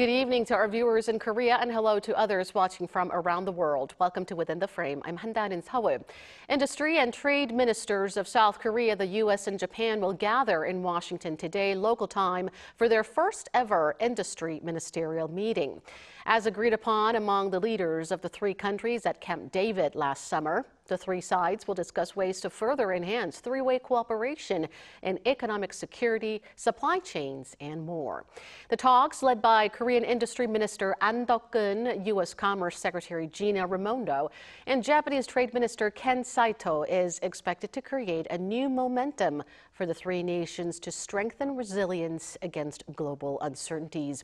Good evening to our viewers in Korea and hello to others watching from around the world. Welcome to Within the Frame. I'm Han Da-eun in Seoul. Industry and trade ministers of South Korea, the U.S. and Japan will gather in Washington today, local time, for their first ever industry ministerial meeting. As agreed upon among the leaders of the three countries at Camp David last summer, the three sides will discuss ways to further enhance three-way cooperation in economic security, supply chains, and more. The talks, led by Korean Industry Minister Han Da-eun, U.S. Commerce Secretary Gina, Raimondo, and Japanese Trade Minister Ken Saito, is expected to create a new momentum for the three nations to strengthen resilience against global uncertainties.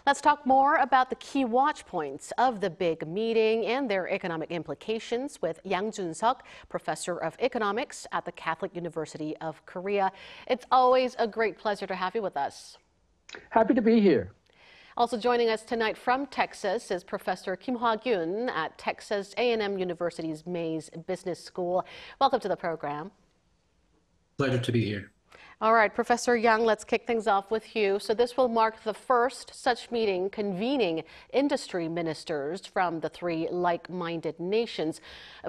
Let's talk more about the key watch points of the big meeting and their economic implications with Yang Jun-sok, professor of economics at the Catholic University of Korea. It's always a great pleasure to have you with us. Happy to be here. Also joining us tonight from Texas is Professor Kim Hwa-gyun at Texas A&M University's Mays Business School. Welcome to the program. Pleasure to be here. All right, Professor Yang, let's kick things off with you. So this will mark the first such meeting convening industry ministers from the three like-minded nations.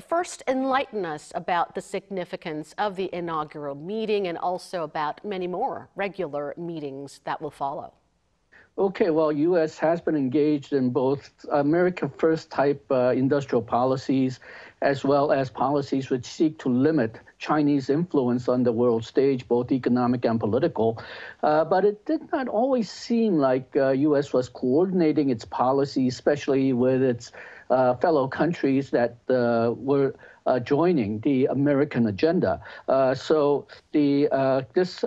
First, enlighten us about the significance of the inaugural meeting and also about many more regular meetings that will follow. Okay, well, U.S. has been engaged in both America First type industrial policies, as well as policies which seek to limit Chinese influence on the world stage, both economic and political. But it did not always seem like U.S. was coordinating its policy, especially with its fellow countries that were joining the American agenda. So this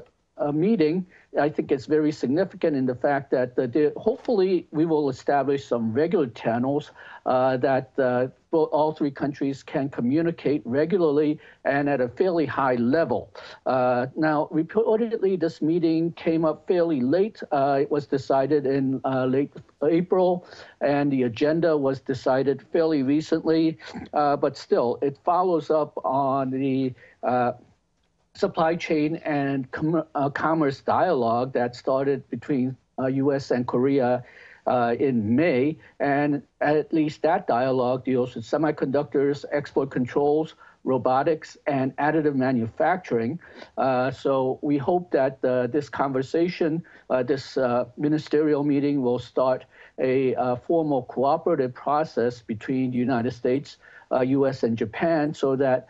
meeting, I think it's very significant in the fact that hopefully we will establish some regular channels that all three countries can communicate regularly and at a fairly high level. Now, reportedly, this meeting came up fairly late. It was decided in late April, and the agenda was decided fairly recently. But still, it follows up on the supply chain and commerce dialogue that started between U.S. and Korea in May, and at least that dialogue deals with semiconductors, export controls, robotics, and additive manufacturing. So we hope that this conversation, this ministerial meeting will start a formal cooperative process between the United States, U.S., and Japan so that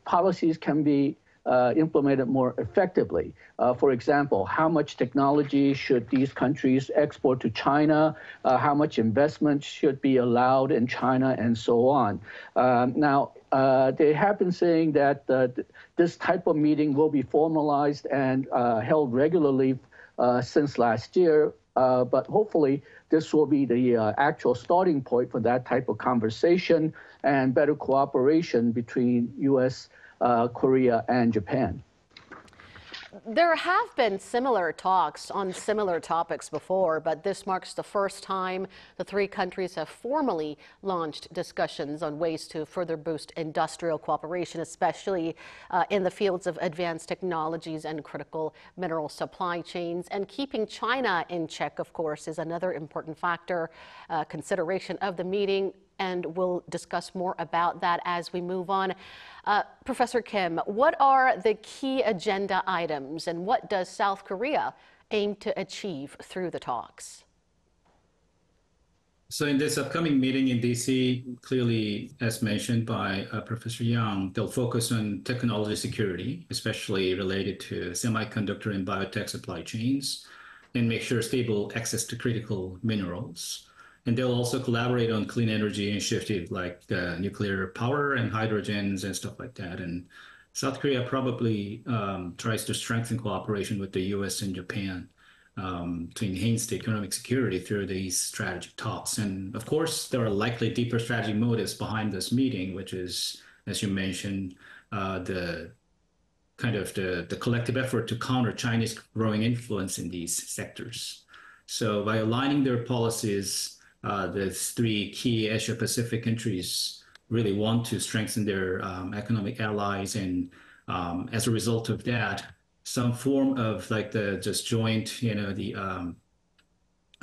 policies can be implemented more effectively. For example, how much technology should these countries export to China? How much investment should be allowed in China, and so on. Now, they have been saying that this type of meeting will be formalized and held regularly since last year. But hopefully, this will be the actual starting point for that type of conversation and better cooperation between U.S., Korea, and Japan. There have been similar talks on similar topics before, but this marks the first time the three countries have formally launched discussions on ways to further boost industrial cooperation, especially in the fields of advanced technologies and critical mineral supply chains. And keeping China in check, of course, is another important factor, consideration of the meeting. And we'll discuss more about that as we move on. Professor Kim, what are the key agenda items and what does South Korea aim to achieve through the talks? So in this upcoming meeting in DC, clearly, as mentioned by Professor Yang, they'll focus on technology security, especially related to semiconductor and biotech supply chains, and make sure stable access to critical minerals. And they'll also collaborate on clean energy initiatives like nuclear power and hydrogens and stuff like that. And South Korea probably tries to strengthen cooperation with the U.S. and Japan to enhance the economic security through these strategic talks. And of course, there are likely deeper strategic motives behind this meeting, which is, as you mentioned, the collective effort to counter Chinese growing influence in these sectors. So by aligning their policies, the three key Asia-Pacific countries really want to strengthen their economic allies, and as a result of that, some form of like the just joint, the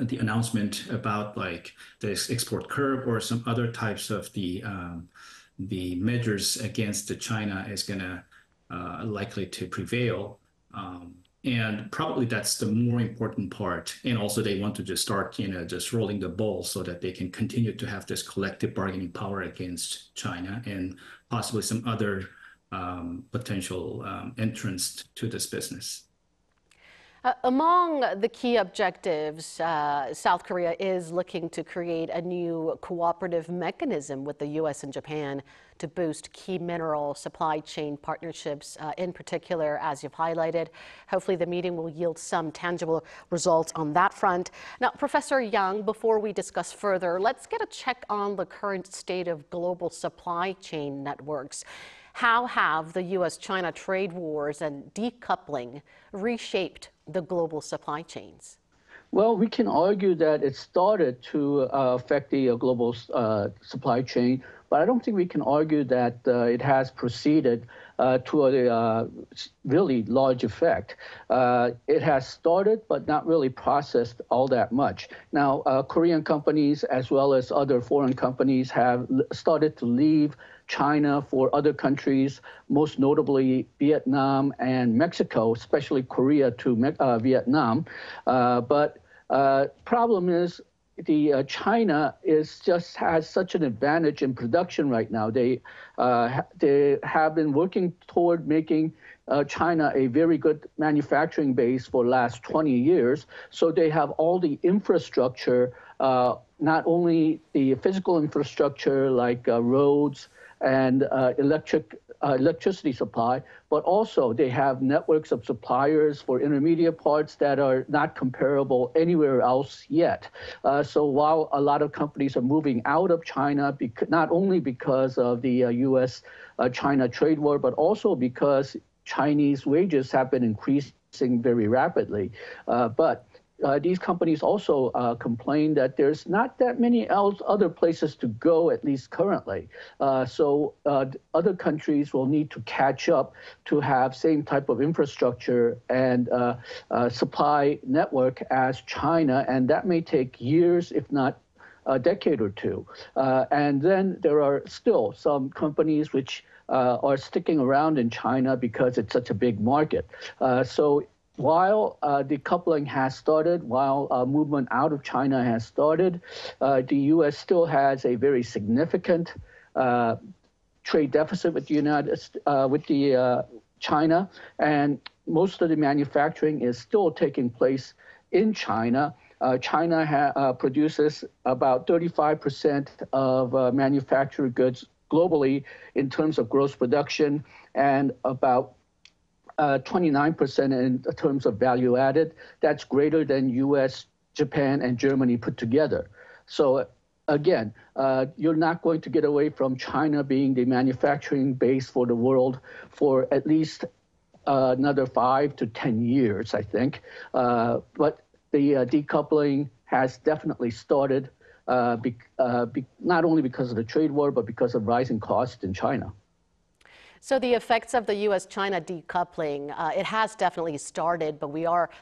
the announcement about like this export curb or some other types of the measures against China is gonna likely to prevail. And probably that's the more important part. And also they want to just start, just rolling the ball so that they can continue to have this collective bargaining power against China and possibly some other potential entrants to this business. Among the key objectives, South Korea is looking to create a new cooperative mechanism with the U.S. and Japan to boost key mineral supply chain partnerships, in particular, as you've highlighted. Hopefully the meeting will yield some tangible results on that front. Now, Professor Yang, before we discuss further, let's get a check on the current state of global supply chain networks. How have the U.S.-China trade wars and decoupling reshaped the global supply chains? Well, we can argue that it started to affect the global supply chain, but I don't think we can argue that it has proceeded to a really large effect. It has started, but not really processed all that much. Now, Korean companies as well as other foreign companies have started to leave China for other countries, most notably Vietnam and Mexico, especially Korea to Vietnam. But problem is China has such an advantage in production right now. They have been working toward making China a very good manufacturing base for the last 20 years. So they have all the infrastructure, not only the physical infrastructure like roads and electricity supply, but also they have networks of suppliers for intermediate parts that are not comparable anywhere else yet. So while a lot of companies are moving out of China, not only because of the U.S.-China trade war, but also because Chinese wages have been increasing very rapidly. But these companies also complain that there's not that many other places to go, at least currently. So other countries will need to catch up to have same type of infrastructure and supply network as China, and that may take years, if not a decade or two. And then there are still some companies which are sticking around in China because it's such a big market. So while decoupling has started, while movement out of China has started, the U.S. still has a very significant trade deficit with China, and most of the manufacturing is still taking place in China. China produces about 35% of manufactured goods globally in terms of gross production, and about 29% in terms of value added. That's greater than U.S., Japan, and Germany put together. So again, you're not going to get away from China being the manufacturing base for the world for at least another 5 to 10 years, I think. But the decoupling has definitely started, not only because of the trade war, but because of rising costs in China. So the effects of the U.S.-China decoupling, it has definitely started, but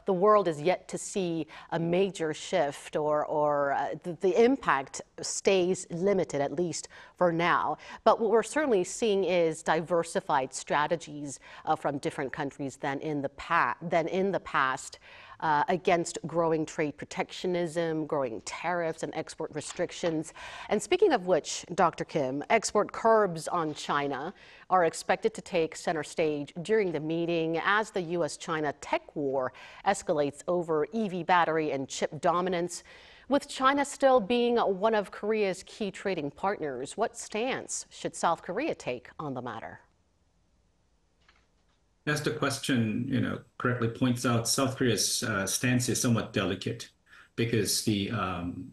the world is yet to see a major shift, or the impact stays limited, at least for now. But what we're certainly seeing is diversified strategies from different countries than in the past. Against growing trade protectionism, growing tariffs, and export restrictions. And speaking of which, Dr. Kim, export curbs on China are expected to take center stage during the meeting as the U.S.-China tech war escalates over EV battery and chip dominance. With China still being one of Korea's key trading partners, what stance should South Korea take on the matter? As the question, correctly points out, South Korea's stance is somewhat delicate because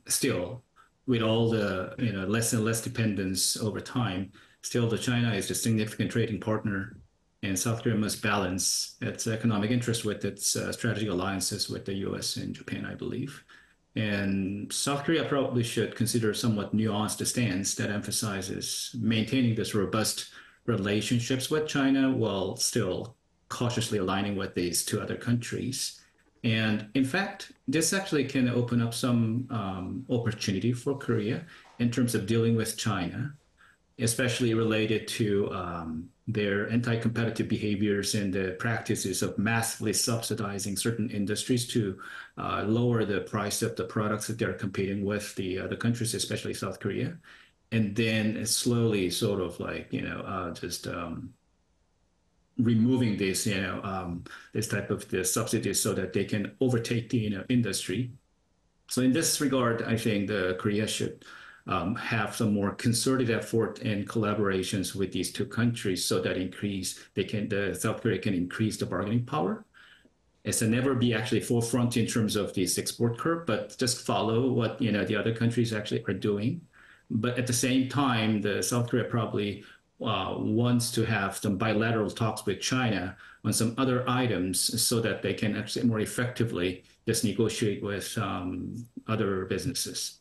still, with all the less and less dependence over time, still the China is a significant trading partner, and South Korea must balance its economic interest with its strategic alliances with the U.S. and Japan, I believe. And South Korea probably should consider a somewhat nuanced stance that emphasizes maintaining this robust relationships with China while still cautiously aligning with these two other countries. And in fact, this actually can open up some opportunity for Korea in terms of dealing with China, especially related to their anti-competitive behaviors and the practices of massively subsidizing certain industries to lower the price of the products that they're competing with the other countries, especially South Korea. And then slowly sort of like, just removing this, this type of the subsidies so that they can overtake the industry. So in this regard, I think the Korea should have some more concerted effort and collaborations with these two countries so that the South Korea can increase the bargaining power. It's to never be actually forefront in terms of this export curve, but just follow what the other countries actually are doing. But at the same time, the South Korea probably wants to have some bilateral talks with China on some other items so that they can actually more effectively just negotiate with other businesses.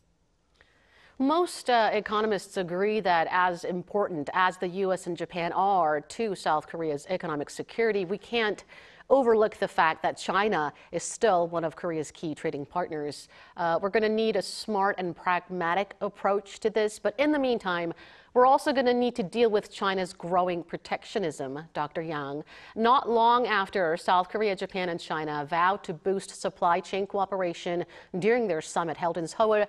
Most economists agree that as important as the U.S. and Japan are to South Korea's economic security, we can't overlook the fact that China is still one of Korea's key trading partners. We're going to need a smart and pragmatic approach to this, but in the meantime, we're also going to need to deal with China's growing protectionism, Dr. Yang. Not long after South Korea, Japan, and China vowed to boost supply chain cooperation during their summit held in Seoul,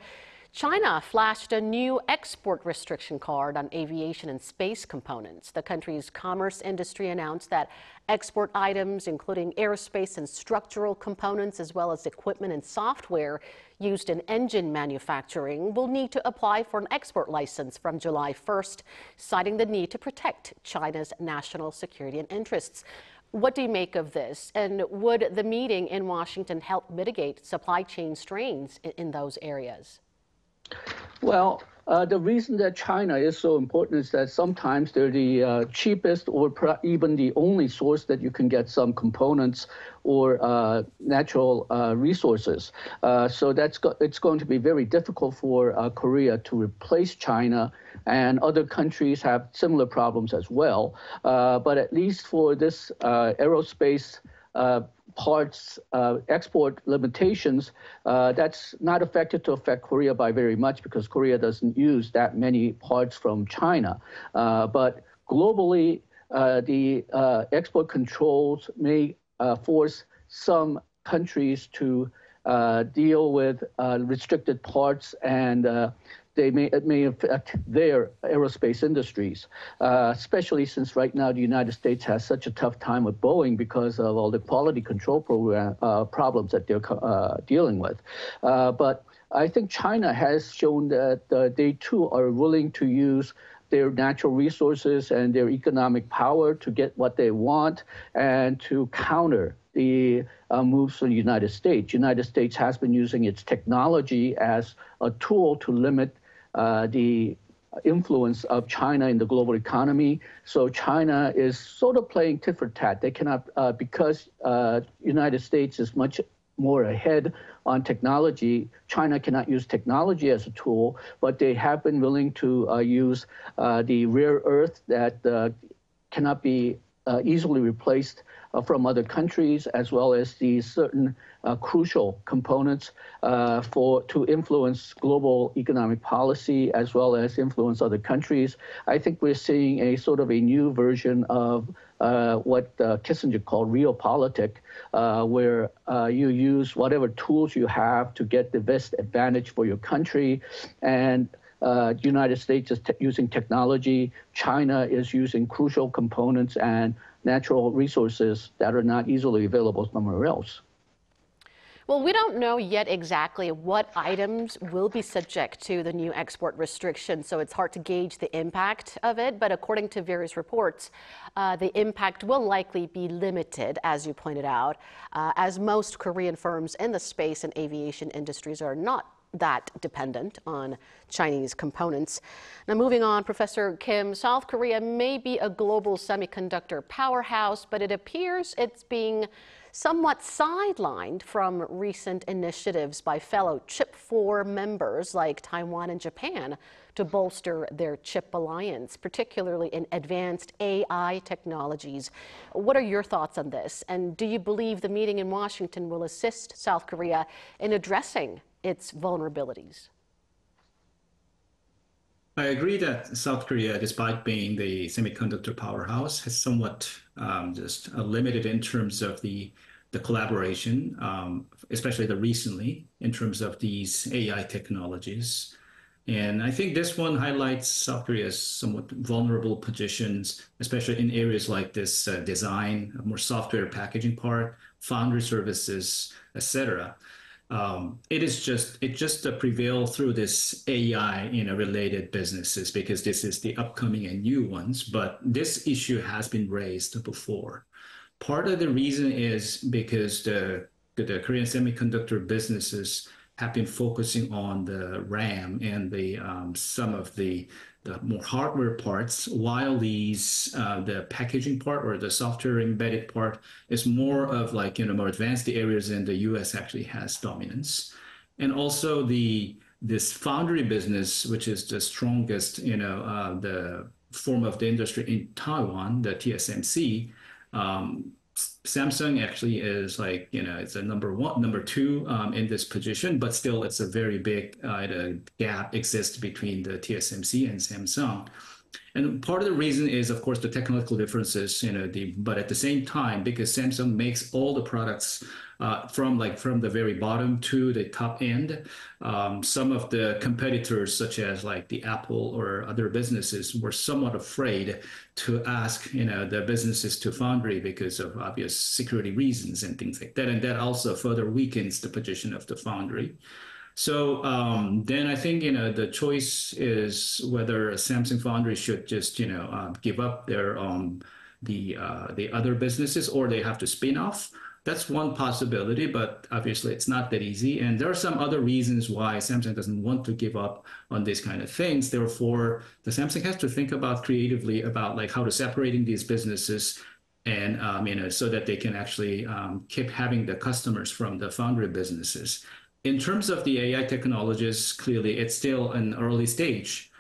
China flashed a new export restriction card on aviation and space components. The country's commerce industry announced that export items, including aerospace and structural components, as well as equipment and software used in engine manufacturing, will need to apply for an export license from July 1st, citing the need to protect China's national security and interests. What do you make of this? And would the meeting in Washington help mitigate supply chain strains in those areas? Well, the reason that China is so important is that sometimes they're the cheapest or even the only source that you can get some components or natural resources. So it's going to be very difficult for Korea to replace China, and other countries have similar problems as well. But at least for this aerospace parts export limitations, that's not affected to affect Korea by very much because Korea doesn't use that many parts from China. But globally, the export controls may force some countries to deal with restricted parts, and it may affect their aerospace industries, especially since right now the United States has such a tough time with Boeing because of all the quality control problems that they're dealing with. But I think China has shown that they too are willing to use their natural resources and their economic power to get what they want and to counter the moves from the United States. The United States has been using its technology as a tool to limit the influence of China in the global economy. So China is sort of playing tit for tat. They cannot, because United States is much more ahead on technology, China cannot use technology as a tool, but they have been willing to use the rare earth that cannot be easily replaced from other countries, as well as the certain crucial components to influence global economic policy, as well as influence other countries. I think we're seeing a sort of a new version of what Kissinger called realpolitik, where you use whatever tools you have to get the best advantage for your country. And the United States is using technology. China is using crucial components and natural resources that are not easily available somewhere else. Well, we don't know yet exactly what items will be subject to the new export restrictions, so it's hard to gauge the impact of it. But according to various reports, the impact will likely be limited, as you pointed out, as most Korean firms in the space and aviation industries are not that dependent on Chinese components. Now, moving on, Professor Kim, South Korea may be a global semiconductor powerhouse, but it appears it's being somewhat sidelined from recent initiatives by fellow Chip 4 members like Taiwan and Japan to bolster their chip alliance, particularly in advanced AI technologies. What are your thoughts on this? And do you believe the meeting in Washington will assist South Korea in addressing its vulnerabilities? I agree that South Korea, despite being the semiconductor powerhouse, has somewhat just limited in terms of the collaboration, especially the recently, in terms of these AI technologies. And I think this one highlights South Korea's somewhat vulnerable positions, especially in areas like this design, more software packaging part, foundry services, etc. It just prevail through this AI, related businesses, because this is the upcoming and new ones. But this issue has been raised before. Part of the reason is because the Korean semiconductor businesses have been focusing on the RAM and the some of the more hardware parts, while the packaging part or the software embedded part is more of more advanced areas, and the U.S. actually has dominance. And also this foundry business, which is the strongest, the form of the industry in Taiwan, the TSMC. Samsung actually is it's a number two in this position, but still it's a very big gap exists between the TSMC and Samsung. And part of the reason is, of course, the technical differences, but at the same time, because Samsung makes all the products from the very bottom to the top end, some of the competitors, such as the Apple or other businesses, were somewhat afraid to ask, the businesses to foundry because of obvious security reasons and things like that. And that also further weakens the position of the foundry. So then I think, the choice is whether Samsung Foundry should just, give up their the other businesses, or they have to spin off. That's one possibility, but obviously it's not that easy. And there are some other reasons why Samsung doesn't want to give up on these kind of things. Therefore, the Samsung has to think about creatively about how to separating these businesses, and so that they can actually keep having the customers from the foundry businesses. In terms of the AI technologies, clearly it's still an early stage,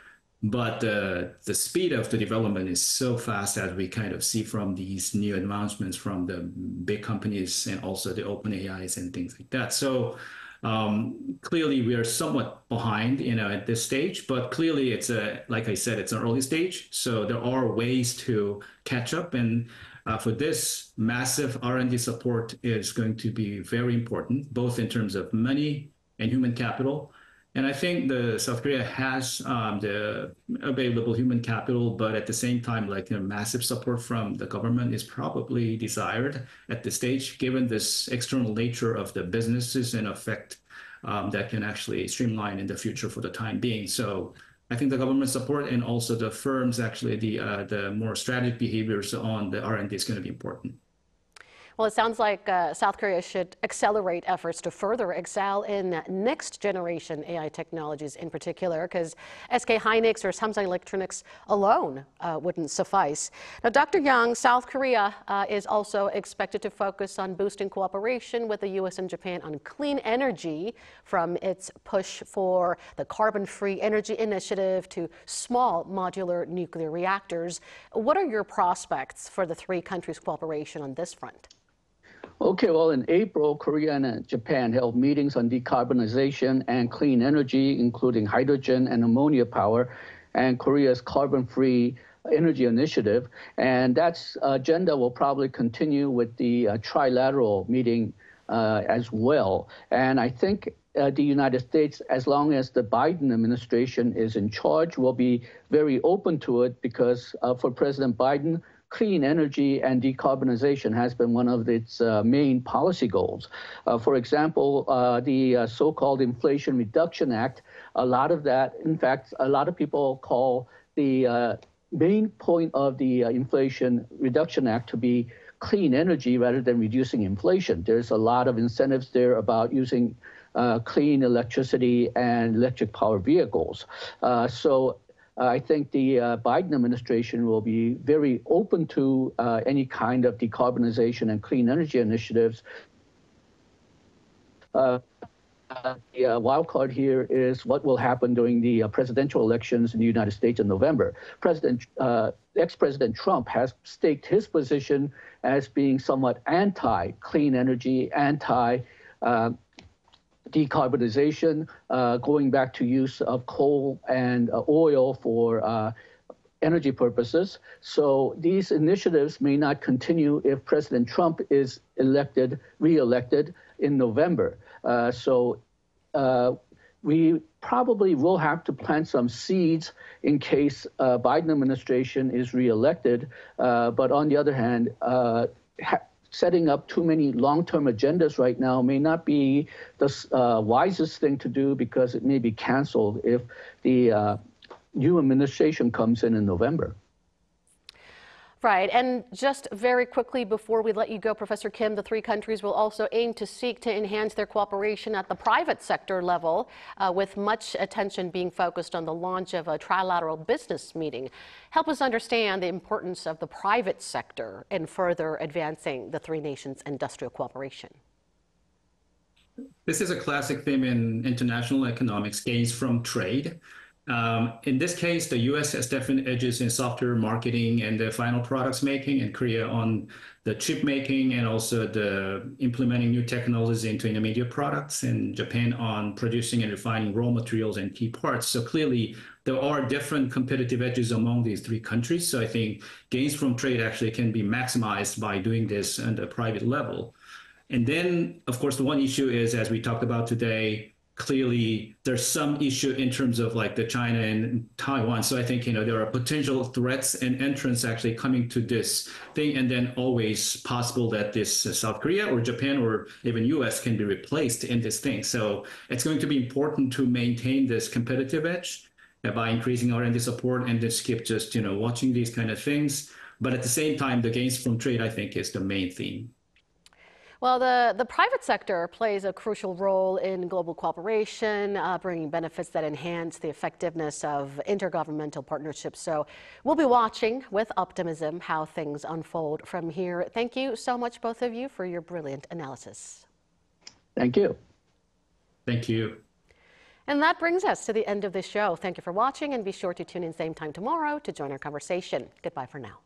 but the speed of the development is so fast, as we kind of see from these new announcements from the big companies and also the open AIs and things like that. So clearly we are somewhat behind, at this stage, but clearly it's like I said, it's an early stage. So there are ways to catch up, and for this, massive R&D support is going to be very important, both in terms of money and human capital. And I think the South Korea has the available human capital, but at the same time, massive support from the government is probably desired at this stage, given this external nature of the businesses and effect that can actually streamline in the future for the time being. So I think the government support and also the firms, actually the more strategic behaviors on the R&D is going to be important. Well, it sounds like South Korea should accelerate efforts to further excel in next generation AI technologies in particular, because SK Hynix or Samsung Electronics alone wouldn't suffice. Now, Dr. Yang, South Korea is also expected to focus on boosting cooperation with the U.S. and Japan on clean energy, from its push for the carbon-free energy initiative to small modular nuclear reactors. What are your prospects for the three countries' cooperation on this front? Okay, well, in April, Korea and Japan held meetings on decarbonization and clean energy, including hydrogen and ammonia power, and Korea's carbon-free energy initiative. And that agenda will probably continue with the trilateral meeting as well. And I think the United States, as long as the Biden administration is in charge, will be very open to it, because for President Biden, clean energy and decarbonization has been one of its main policy goals. For example, the so-called Inflation Reduction Act, a lot of that, in fact, a lot of people call the main point of the Inflation Reduction Act to be clean energy rather than reducing inflation. There's a lot of incentives there about using clean electricity and electric power vehicles. So I think the Biden administration will be very open to any kind of decarbonization and clean energy initiatives. The wild card here is what will happen during the presidential elections in the United States in November. Ex-President Trump has staked his position as being somewhat anti-clean energy, anti-decarbonization, going back to use of coal and oil for energy purposes. So these initiatives may not continue if President Trump is re-elected in November. So we probably will have to plant some seeds in case Biden administration is re-elected. But on the other hand, setting up too many long-term agendas right now may not be the wisest thing to do, because it may be canceled if the new administration comes in November. Right. And just very quickly before we let you go, Professor Kim, the three countries will also aim to seek to enhance their cooperation at the private sector level, with much attention being focused on the launch of a trilateral business meeting. Help us understand the importance of the private sector in further advancing the three nations' industrial cooperation. This is a classic theme in international economics, gains from trade. In this case, the U.S. has definite edges in software marketing and the final products making, and Korea on the chip making and also the implementing new technologies into intermediate products, and Japan on producing and refining raw materials and key parts. So clearly, there are different competitive edges among these three countries. So I think gains from trade actually can be maximized by doing this at a private level. And then, of course, the one issue is, as we talked about today, clearly there's some issue in terms of like the China and Taiwan. So I think, there are potential threats and entrants actually coming to this thing, and then always possible that this South Korea or Japan or even US can be replaced in this thing. So it's going to be important to maintain this competitive edge by increasing R&D support and just keep watching these kind of things. But at the same time, the gains from trade, I think, is the main theme. Well, the private sector plays a crucial role in global cooperation, bringing benefits that enhance the effectiveness of intergovernmental partnerships. So we'll be watching with optimism how things unfold from here. Thank you so much, both of you, for your brilliant analysis. Thank you. Thank you. And that brings us to the end of this show. Thank you for watching, and be sure to tune in same time tomorrow to join our conversation. Goodbye for now.